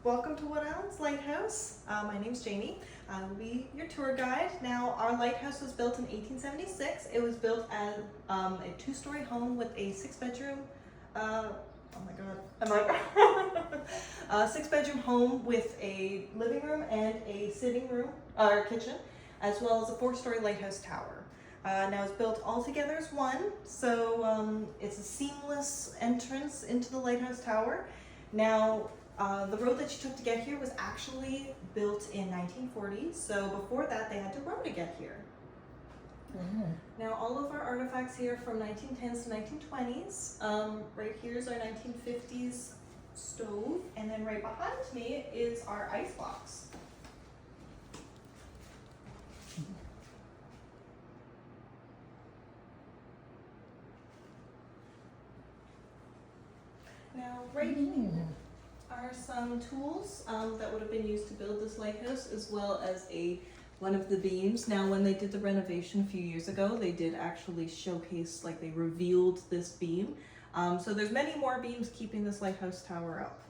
Welcome to Wood Island's Lighthouse. My name's Jaimie. I will be your tour guide. Now, our lighthouse was built in 1876. It was built as a two-story home with a six-bedroom, oh my god, a six-bedroom home with a living room and a sitting room, or kitchen, as well as a four-story lighthouse tower. Now it's built all together as one, so it's a seamless entrance into the lighthouse tower. Now, the road that you took to get here was actually built in 1940, so before that they had to row to get here. Now all of our artifacts here are from 1910s to 1920s. Right here is our 1950s stove, and then right behind me is our ice box. Now right here are some tools that would have been used to build this lighthouse, as well as one of the beams. Now when they did the renovation a few years ago, they did actually showcase, like they revealed this beam. So there's many more beams keeping this lighthouse tower up.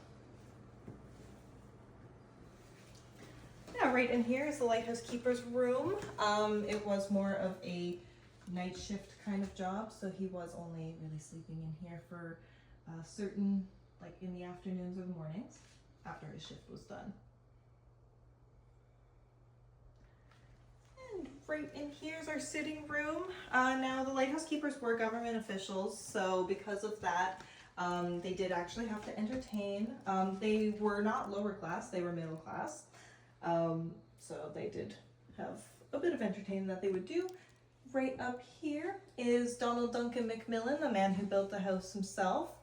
Now right in here is the lighthouse keeper's room. It was more of a night shift kind of job, so he was only really sleeping in here for certain, like in the afternoons or the mornings after his shift was done. And right in here is our sitting room. Now the lighthouse keepers were government officials, so because of that, they did actually have to entertain. They were not lower class, they were middle class. So they did have a bit of entertaining that they would do. Right up here is Donald Duncan McMillan, the man who built the house himself.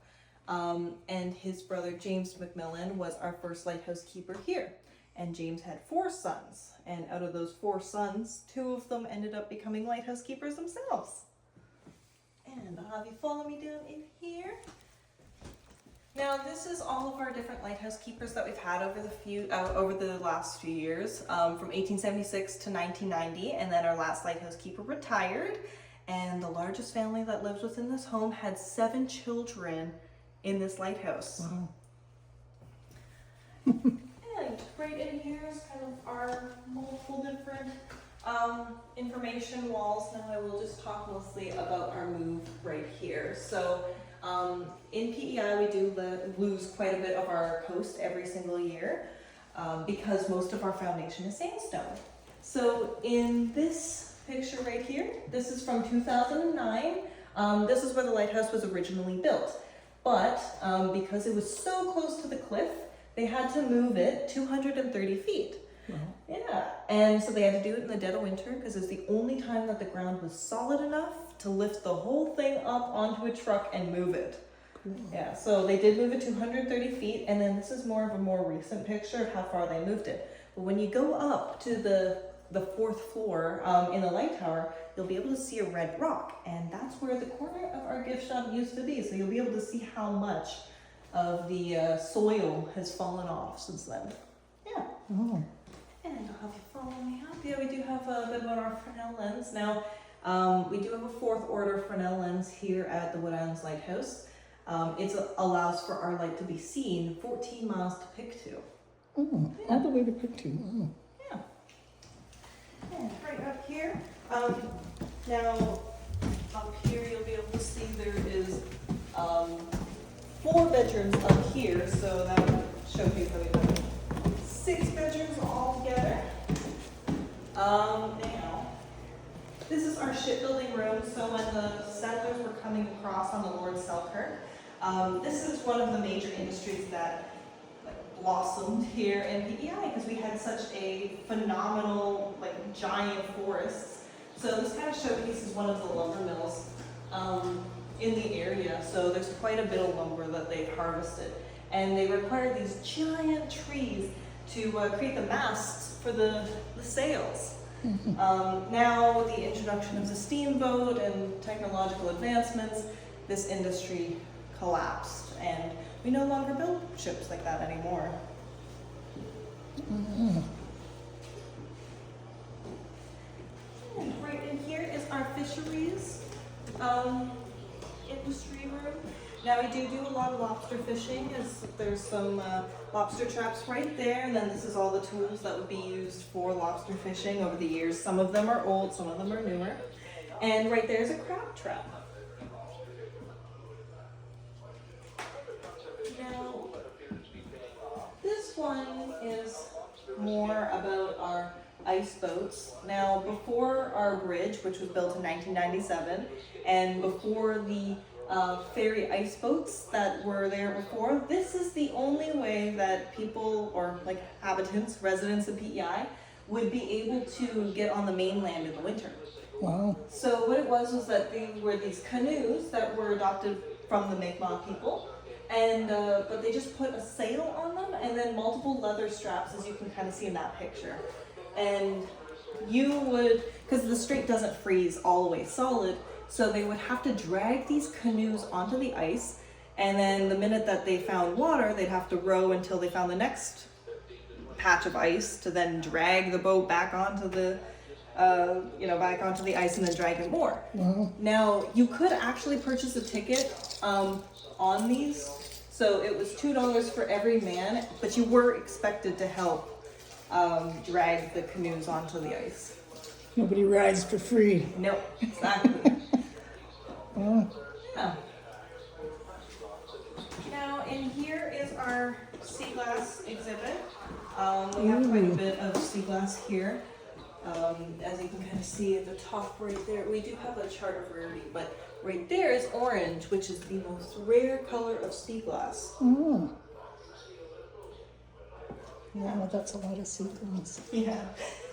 And his brother James McMillan was our first lighthouse keeper here. And James had 4 sons, and out of those 4 sons, 2 of them ended up becoming lighthouse keepers themselves. And I'll have you follow me down in here. Now this is all of our different lighthouse keepers that we've had over the last few years, from 1876 to 1990, and then our last lighthouse keeper retired. And the largest family that lives within this home had 7 children in this lighthouse. Wow. And right in here is kind of our multiple different information walls. Now I will just talk mostly about our move right here. So in PEI we do lose quite a bit of our coast every single year because most of our foundation is sandstone. So in this picture right here, this is from 2009. This is where the lighthouse was originally built. But because it was so close to the cliff, they had to move it 230 feet. Wow. Yeah, and so they had to do it in the dead of winter because it's the only time that the ground was solid enough to lift the whole thing up onto a truck and move it. Cool. Yeah, so they did move it 230 feet, and then this is more of a more recent picture of how far they moved it. But when you go up to the 4th floor in the light tower, you'll be able to see a red rock, and that's where the corner of our gift shop used to be. So you'll be able to see how much of the soil has fallen off since then. Yeah. Oh. And I'll have you follow me up. Yeah, we do have a bit about our Fresnel lens. Now, we do have a 4th order Fresnel lens here at the Wood Island's Lighthouse. It allows for our light to be seen 14 miles to Pictou. Oh, Yeah. all the way to Pictou. Oh. And right up here, now up here you'll be able to see there is 4 bedrooms up here, so that would show you that we have 6 bedrooms all together. Now, this is our shipbuilding room, so when the settlers were coming across on the Lord Selkirk, this is one of the major industries that blossomed here in PEI because we had such a phenomenal, giant forests. So this kind of showcases one of the lumber mills in the area. So there's quite a bit of lumber that they've harvested, and they require these giant trees to create the masts for the sails. Now with the introduction of the steamboat and technological advancements, this industry collapsed, and we no longer build ships like that anymore. Mm-hmm. And right in here is our fisheries industry room. Now we do a lot of lobster fishing. There's some lobster traps right there, and then this is all the tools that would be used for lobster fishing over the years. Some of them are old, some of them are newer. And right there's a crab trap. Now, this one is more about our ice boats. Now, before our bridge, which was built in 1997, and before the ferry ice boats that were there before, this is the only way that people, or like habitants, residents of PEI, would be able to get on the mainland in the winter. Wow. So what it was that they were these canoes that were adopted from the Mi'kmaq people, and but they just put a sail on them and then multiple leather straps, as you can kind of see in that picture. And you would, because the strait doesn't freeze all the way solid, so they would have to drag these canoes onto the ice, and then the minute that they found water, they'd have to row until they found the next patch of ice to then drag the boat back onto the back onto the ice and then drag it more. Wow. Now, you could actually purchase a ticket on these, so it was $2 for every man, but you were expected to help drag the canoes onto the ice. Nobody rides for free. No, exactly. Wow. Yeah. Now, in here is our sea glass exhibit. We have quite a bit of sea glass here. As you can kind of see at the top right there, we do have a chart of rarity, but right there is orange, which is the most rare color of sea glass. Oh. Yeah, that's a lot of sea glass. Yeah.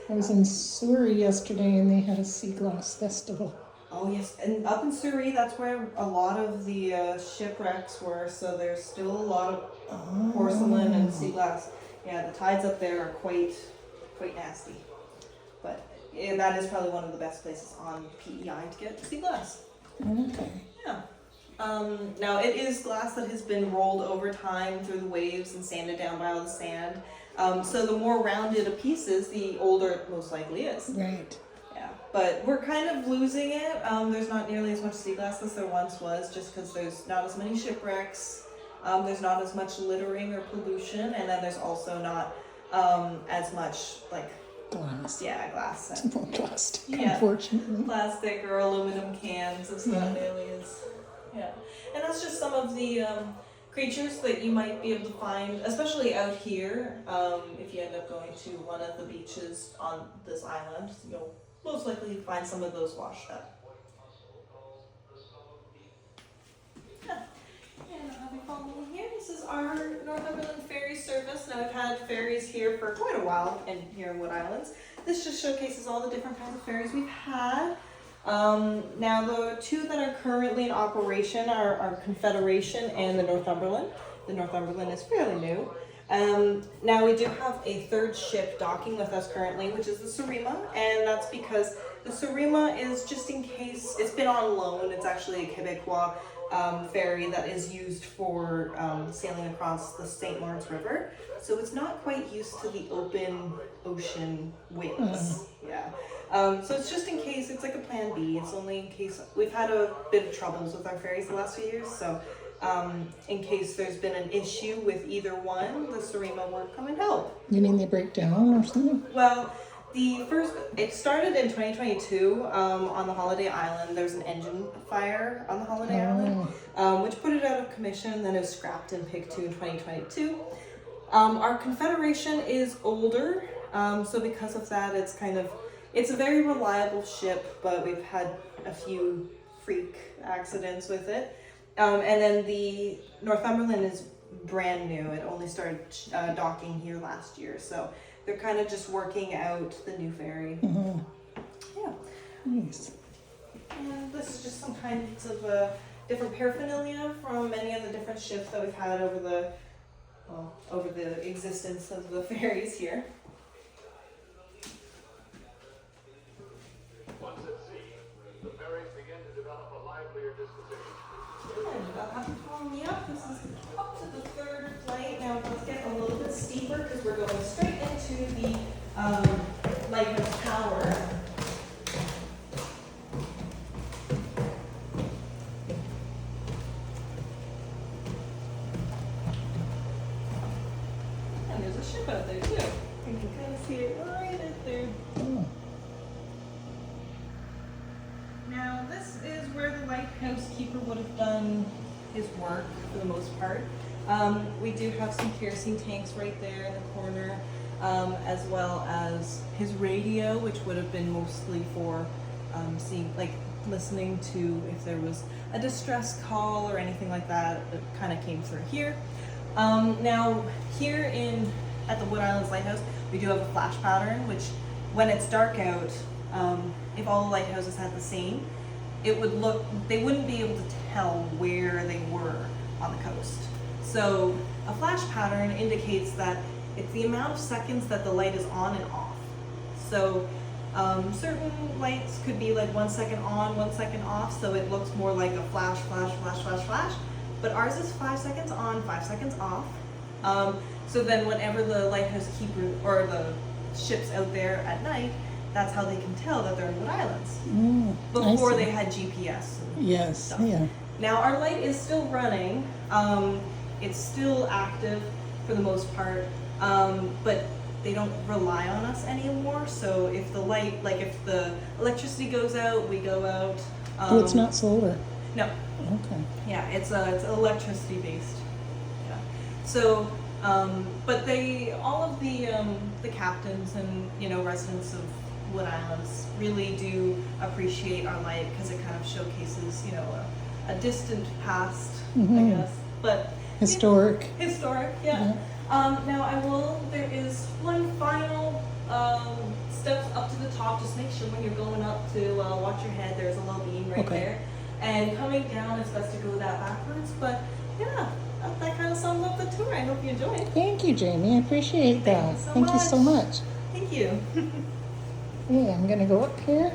I was in Surrey yesterday and they had a sea glass festival. Oh yes, and up in Surrey, that's where a lot of the shipwrecks were, so there's still a lot of porcelain and sea glass. Yeah, the tides up there are quite nasty. But that is probably one of the best places on PEI to get sea glass. Okay. Yeah. Now it is glass that has been rolled over time through the waves and sanded down by all the sand. So the more rounded a piece is, the older it most likely is. Right. Yeah. But we're kind of losing it. There's not nearly as much sea glass as there once was, just because there's not as many shipwrecks. There's not as much littering or pollution, and then there's also not as much like Glass. yeah, glass. It's more plastic, Yeah. unfortunately. Plastic or aluminum cans. It's not nearly as yeah. And that's just some of the creatures that you might be able to find, especially out here. If you end up going to one of the beaches on this island, you'll most likely find some of those washed up. Yeah. And I'll be following here. This is our Northumberland ferry service. Now we've had ferries here for quite a while here in Wood Islands. This just showcases all the different kinds of ferries we've had. Now the two that are currently in operation are our Confederation and the Northumberland. The Northumberland is fairly new. Now we do have a third ship docking with us currently, which is the Surima, and that's because the Surima is just in case, it's been on loan. It's actually a Quebecois ferry that is used for sailing across the St. Lawrence River. So it's not quite used to the open ocean winds. Yeah. So it's just in case, it's like a plan B. It's only in case, we've had a bit of troubles with our ferries the last few years. So in case there's been an issue with either one, the Surima will come and help. You mean they break down or something? Well, it started in 2022 on the Holiday Island. There was an engine fire on the Holiday Island, which put it out of commission. Then it was scrapped in PIG 2 in 2022. Our Confederation is older, so because of that, it's a very reliable ship, but we've had a few freak accidents with it. And then the Northumberland is brand new. It only started docking here last year, so they're kind of just working out the new ferry. Mm-hmm. Yeah. Nice. And this is just some kinds of different paraphernalia from many of the different ships that we've had over the existence of the ferries here. Once at sea, the ferries begin to develop a livelier disposition. Good. I'll have you follow me up. This is up to the third flight. Now let's get a little bit steeper because we're going straight into the Lighthouse Tower. roof out there too. You can kind of see it right out there. Oh. Now this is where the lighthouse keeper would have done his work for the most part. We do have some kerosene tanks right there in the corner, as well as his radio, which would have been mostly for seeing, like, listening to if there was a distress call or anything like that. It kind of came through here. Now here at the Wood Islands Lighthouse, we do have a flash pattern, which when it's dark out, if all the lighthouses had the same, it would look, they wouldn't be able to tell where they were on the coast. So a flash pattern indicates that it's the amount of seconds that the light is on and off. So certain lights could be like 1 second on, 1 second off, so it looks more like a flash, flash, flash, flash, flash. But ours is 5 seconds on, 5 seconds off. So then whenever the lighthouse keeper or the ship's out there at night, that's how they can tell that they're in Wood Islands. Before they had GPS. Yes, stuff. yeah. Now our light is still running. It's still active for the most part, but they don't rely on us anymore. So if the light, like if the electricity goes out, we go out. Oh, it's not solar. No. Okay. Yeah, it's electricity based. Yeah. So, but all of the captains and residents of Wood Islands really do appreciate our light because it kind of showcases a distant past, I guess, but Historic. historic, yeah. Now there is one final steps up to the top. Just make sure when you're going up to watch your head, there's a low beam right Okay. there. And coming down, it's best to go that backwards. But yeah, that kind of sums up the tour. I hope you enjoy it. Thank you, Jaimie. I appreciate that. Thank you so much. much. Thank you. Yeah, I'm gonna go up here.